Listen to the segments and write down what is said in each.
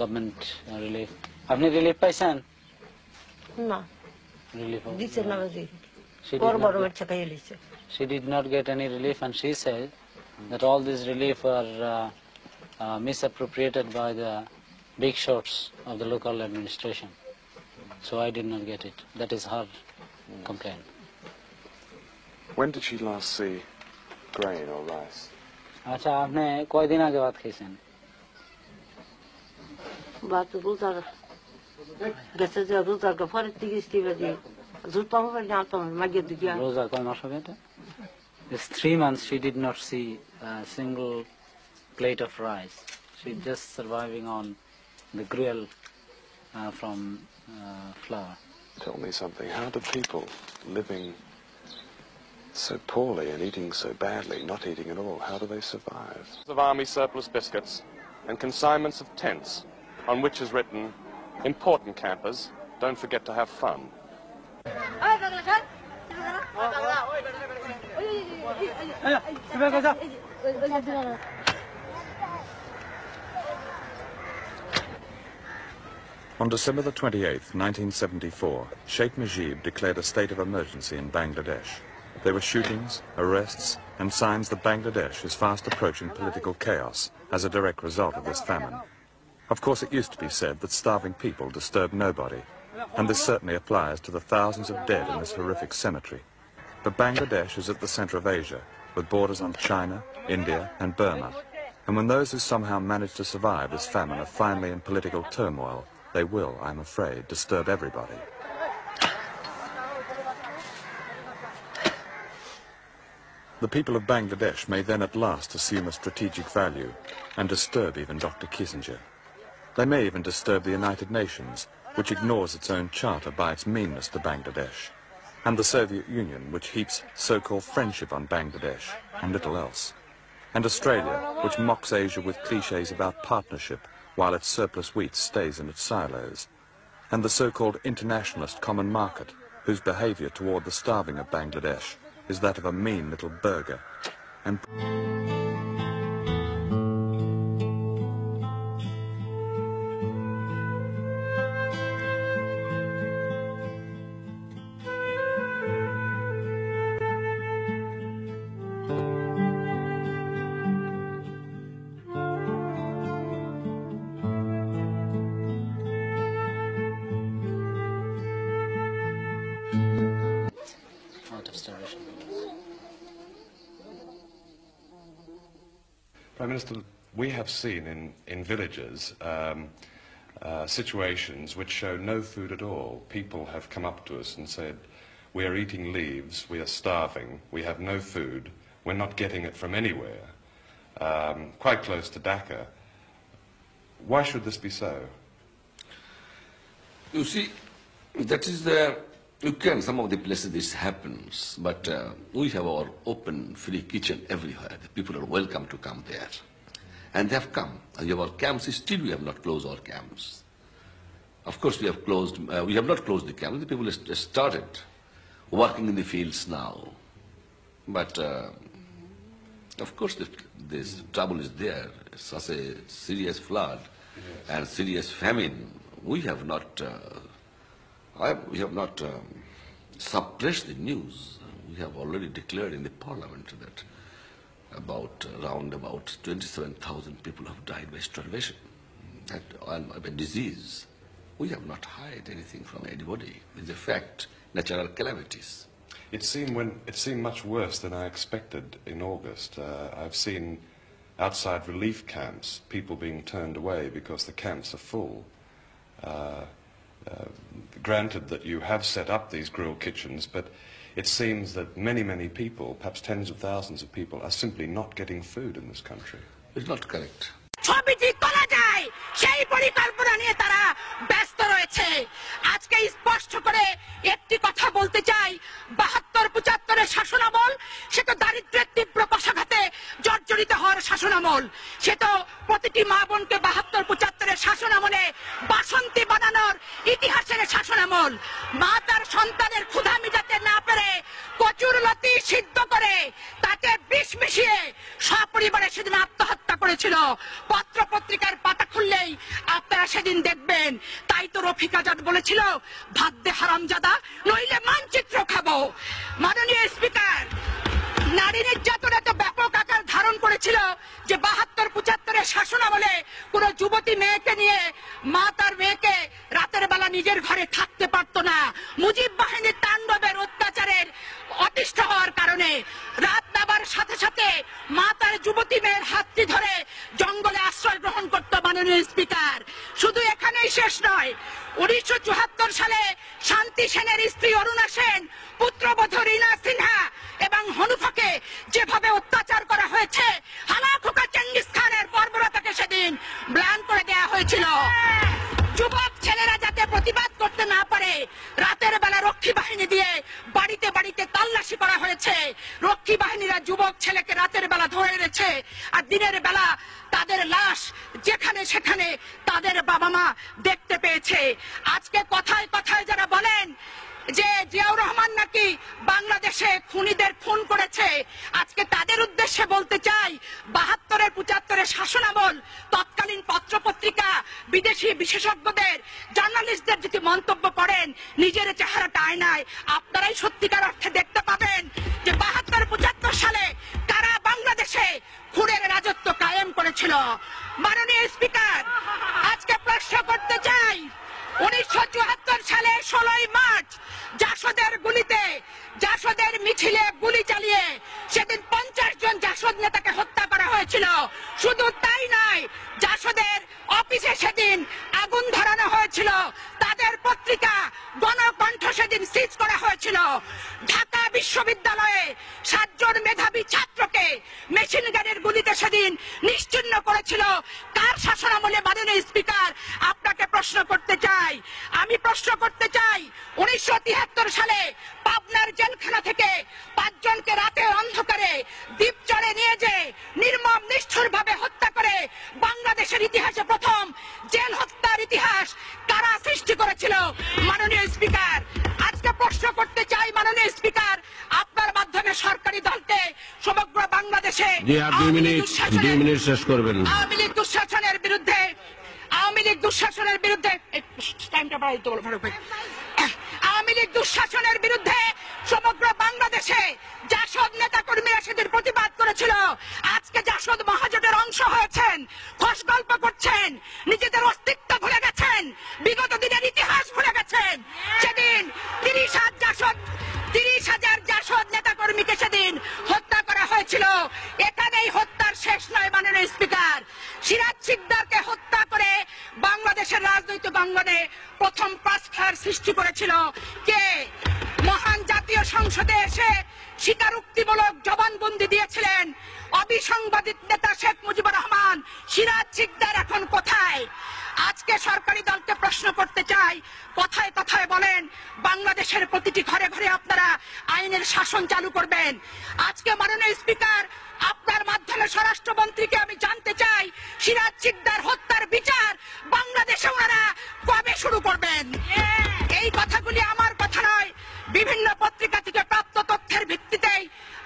government relief. আপনি relief পাইছেন? না, Relief. দিছে না বাজি। She did বড় not বড় get- বাচ্চা খাইয়ে লিছে। She did not get any relief, and she said that all these relief are misappropriated by the big shots of the local administration. So I did not get it. That is her complaint. When did she last see grain or rice? আচ্ছা, আপনি কয়দিন আগে ভাত খাইছেন? বাত রোজার গেছে যে রোজার পরে 30 বাজে জুতা হবে না তো মাগে দিয়া। রোজা কয় মাস হবে এটা? It's 3 months she did not see a single plate of rice. She's just surviving on the gruel from flour. Tell me something. How do people living so poorly and eating so badly, not eating at all, how do they survive? Of army surplus biscuits and consignments of tents on which is written, important campers, don't forget to have fun. On December the 28th, 1974, Sheikh Mujib declared a state of emergency in Bangladesh. There were shootings, arrests, and signs that Bangladesh is fast approaching political chaos as a direct result of this famine. Of course, it used to be said that starving people disturb nobody, and this certainly applies to the thousands of dead in this horrific cemetery. But Bangladesh is at the center of Asia, with borders on China, India, and Burma. And when those who somehow manage to survive this famine are finally in political turmoil, they will, I'm afraid, disturb everybody. The people of Bangladesh may then at last assume a strategic value and disturb even Dr. Kissinger. They may even disturb the United Nations, which ignores its own charter by its meanness to Bangladesh, and the Soviet Union, which heaps so-called friendship on Bangladesh and little else, and Australia, which mocks Asia with cliches about partnership while its surplus wheat stays in its silos, and the so-called internationalist common market, whose behaviour toward the starving of Bangladesh is that of a mean little burger. And Out of starvation. Prime Minister, we have seen in villages situations which show no food at all. People have come up to us and said, we are eating leaves, we are starving, we have no food, we're not getting it from anywhere, quite close to Dhaka. Why should this be so? You see, that is the, some of the places this happens, but we have our open, free kitchen everywhere. The people are welcome to come there. And they have come. And our camps, still we have not closed our camps. Of course, we have not closed the camps. The people have started working in the fields now. But, of course, this trouble is there. Such a serious flood and serious famine. We have not suppressed the news. We have already declared in the parliament that around about 27,000 people have died by starvation and by disease. We have not hid anything from anybody. It's a fact, natural calamities. It seemed much worse than I expected in August. I've seen outside relief camps people being turned away because the camps are full. Granted that you have set up these grill kitchens, but it seems that many, many people, perhaps tens of thousands of people, are simply not getting food in this country. It's not correct. ছবিটি তোলা যায় সেই পরিকল্পনা নিয়ে তারা ব্যস্ত রয়েছে। আজকে স্পষ্ট করে একটি কথা বলতে চাই, ৭২-৭৫-এর শাসনামল সে তো দারিদ্র্যের তীব্র পশাঘাতে জর্জরিত হওয়ার শাসনামল। সে তো প্রতিটি মা বোনকে ৭২-৭৫-এর শাসনামলে বাসন্তী বানানোর ইতিহাসের শাসনামল। মা তার সন্তানের ক্ষুধা মিটাতে না পেরে কচুর লতি সিদ্ধ করে তাতে বিষ মিশিয়ে সপরিবারে সেদিন আত্মহত্যা করেছিল। পত্র পত্রিকার পাতা খুললেই আপনারা সেদিন দেখবেন। তাই তো রফিক আজাদ বলেছিল, ভাত দে হারামজাদা, নইলে মানচিত্র খাবো। মাননীয় স্পিকার, নারী নির্যাতন এত ব্যাপক আকার ধারণ করেছিল যে ৭২-৭৫ শাসনামলে কোন যুবতী মেয়েকে নিয়ে মা তার মেয়েকে রাতের বেলা নিজের ঘরে থাকতে পারতো না। মুজিব বাহিনীর তাণ্ডবের অত্যাচারের অতিষ্ঠ হওয়ার কারণে রাত নাবার সাথে সাথে মা তার যুবতী মেয়ের হাতটি ধরে জঙ্গলে আশ্রয় গ্রহণ করত। মাননীয় স্পিকার, শুধু এখানেই শেষ নয়, ১৯৭৪ সালে শান্তি সেনের স্ত্রী অরুণা সেন, পুত্রবধূ রীনা সিনহা এবং হনুফাকে যেভাবে অত্যাচার করা হয়েছে, হালাখোকা চেঙ্গিস খানের বর্বরতাকে সেদিন ম্লান করে দেওয়া হয়েছিল। যুবক ছেলেরা যাতে প্রতিবাদ করতে না পারে, রাতের বেলা রক্ষী বাহিনী দিয়ে বাড়িতে বাড়িতে তল্লাশি করা হয়েছে। রক্ষী বাহিনীরা যুবক ছেলেকে রাতের বেলা ধরে এনেছে, আর দিনের বেলা তাদের লাশ যেখানে সেখানে তাদের বাবা মা দেখতে পেয়েছে। আজকে কথায় কথায় যারা বলেন যে জিয়াউর রহমান নাকি বাংলাদেশে খুনিদের খুন করেছে, আজকে তাদের উদ্দেশ্যে বলতে চাই, ৭২-৭৫ শাসনামল তৎকালীন পত্রপত্রিকা, বিদেশি বিশেষজ্ঞদের, জার্নালিস্টদের যদি মন্তব্য করেন, নিজের চেহারাটা আয়নায় আপনারাই সত্যিকার অর্থে দেখতে পাবেন যে ৭২-৭৫ সালে কারা বাংলাদেশে খুনের রাজত্ব কায়েম করেছিল। মাননীয় স্পিকার, আজকে প্রশ্ন করতে চাই, ১৯৭৪ সালে ১৬ই মার্চ জাসদের গুলিতে, জাসদের মিছিলে গুলি চালিয়ে সেদিন ৫০ জন জাসদ নেতাকে হত্যা করা হয়েছিল। শুধু তাই নয়, জাসদের অফিসে সেদিন আগুন ধরানো হয়েছিল, তাদের পত্রিকা গণকণ্ঠ সেদিন সিজ করা হয়েছিল। ঢাকা বিশ্ববিদ্যালয়ে ৭ জন মেধাবী ছাত্রকে মেশিন গানের গুলিতে সেদিন নিশ্চিহ্ন করেছিল কার শাসনামলে? মাননীয় স্পিকার, আপনাকে প্রশ্ন করতে চাই, আমি প্রশ্ন করতে চাই, ১৯৭৩ সালে পাবনার জেলখানা থেকে ৫ জনকে রাতের অন্ধকারে দ্বীপচরে নিয়ে যে নির্মম নিষ্ঠুর ভাবে হত্যা করে বাংলাদেশের ইতিহাসে প্রথম জেল হত্যার ইতিহাস কারা সৃষ্টি করেছিল? মাননীয় স্পিকার, আজকে প্রশ্ন করতে চাই, মাননীয় স্পিকার, আপনার মাধ্যমে সরকারি দলকে সমগ্র বাংলাদেশে আওয়ামী লীগ দুঃশাসনের বিরুদ্ধে, আওয়ামী লীগ দুঃশাসনের বিরুদ্ধে সমগ্র বাংলাদেশে জাসদ নেতা কর্মীরা সেদিন প্রতিবাদ করেছিল। আজকে জাসদ মহাজোটের অংশ হয়েছেন, খোশ গল্প করছেন, নিজেদের অস্তিত্ব ভুলে গেছেন, বিগত দিনের ইতিহাস ভুলে গেছেন। সেদিন ৩০,০০০ জাসদ নেতা কর্মীকে সেদিন হত্যা করা হয়েছিল। এখানেই হত্যার শেষ নয়। মাননীয় স্পিকার, সিরাজ শিকদারকে হত্যা করে বাংলাদেশের রাজনৈতিক অঙ্গনে প্রথম ক্রসফায়ার সৃষ্টি করেছিল কে? মহান জাতীয় সংসদে এসে স্বীকারোক্তিমূলক জবানবন্দি দিয়েছিলেন অবিসংবাদিত নেতা শেখ মুজিবুর রহমান। সিরাজ শিকদার এখন কোথায়? আজকে সরকারি দলকে প্রশ্ন করতে চাই, কথায় কথায় বলেন বাংলাদেশের প্রতিটি ঘরে ঘরে আপনারা আইনের শাসন চালু করবেন। আজকে মাননীয় স্পিকার, আপনার মাধ্যমে স্বরাষ্ট্রমন্ত্রীকে আমি জানতে চাই, সিরাজ শিকদার হত্যার বিচার বাংলাদেশে ওনারা কবে শুরু করবেন? এই কথাগুলি আমার কথা নয়, বিভিন্ন পত্রিকা থেকে প্রাপ্ত তথ্যের ভিত্তিতেই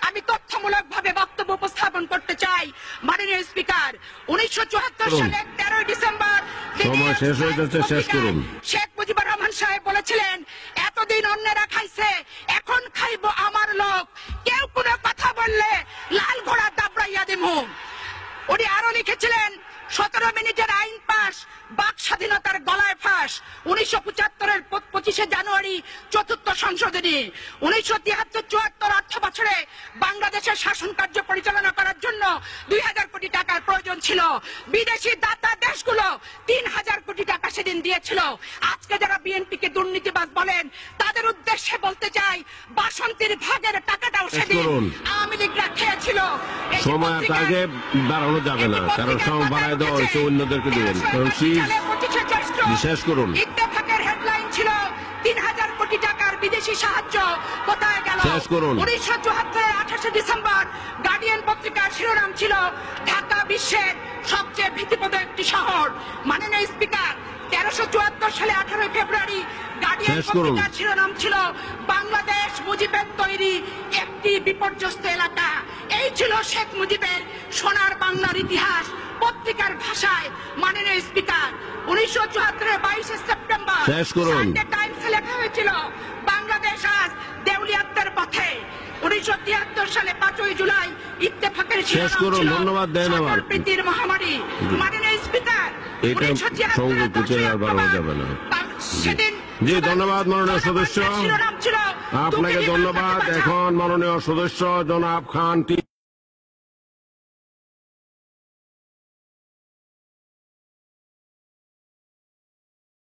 আমি তথ্যমূলক ভাবে বক্তব্য উপস্থাপন করতে চাই। মাননীয় স্পিকার, ১৯৭৪ সালের ১৩ ডিসেম্বর শেখ মুজিবুর রহমান সাহেব বলেছিলেন, এতদিন অন্যেরা খাইছে, এখন খাইব আমার লোক, কেউ কোনো কথা বললে লাল ঘোড়া দাবড়াইয়া দিমু। উনি আরো লিখেছিলেন, ১৭ মিনিটের আইন পাস, বাক স্বাধীনতার গলায় ফাঁস। ১৯৭৫ ২৫ জানুয়ারি ৪র্থ সংশোধনী। ১৯৭৩-৭৪ অর্থ বছরে বাংলাদেশের শাসন কার্য পরিচালনা করার জন্য ২,০০০ কোটি টাকার প্রয়োজন ছিল। বিদেশি দাতা দেশগুলো ৩,০০০ কোটি টাকা সেদিন দিয়েছিল। আজকে যারা বিএনপিকে দুর্নীতিবাজ বলেন, তাদের উদ্দেশ্যে বলতে চাই, বাসন্তীর ভাগের টাকাটাও সেদিন আওয়ামী লীগরা খেয়েছিল। সময় আগে বাড়ানো যাবে না, কারণ সময় বাড়ায় দেওয়া হয়েছে, অন্যদেরকে দেবেন। বিশেষ করুন, ইত্তেফাকের হেডলাইন ছিল ৩,০০০ কোটি টাকার বিদেশি সাহায্য কোথায় গেল? ১৯৭৪-এর ২৮ ডিসেম্বর গার্ডিয়ান পত্রিকার শিরোনাম ছিল, ঢাকা বিশ্বের সবচেয়ে ভীতিপ্রদ একটি শহর। মাননীয় স্পিকার, ১৩৭৪ সালে ১৮ ফেব্রুয়ারি গার্ডিয়ান সেই পত্রিকার শিরোনাম ছিল বাংলাদেশ মুজিবের তৈরি একটি বিপর্যস্ত এলাকা। এই ছিল শেখ মুজিবের সোনার বাংলার ইতিহাস পত্রিকার ভাষায়। মাননীয় স্পিকার, 1974 22 সেপ্টেম্বর সানডে টাইমসে লেখা হয়েছিল বাংলাদেশ আজ দেউলিয়াত্বের পথে। 1973 সালে 5 জুলাই ইত্তেফাকের শিরোনাম ছিল সকল প্রীতির মহামারী। মাননীয় স্পিকার, 1973 সেদিন জি ধন্যবাদ মাননীয় সদস্য, শিরোনাম ছিল আপনাকে ধন্যবাদ। এখন মাননীয় সদস্য জনাব খান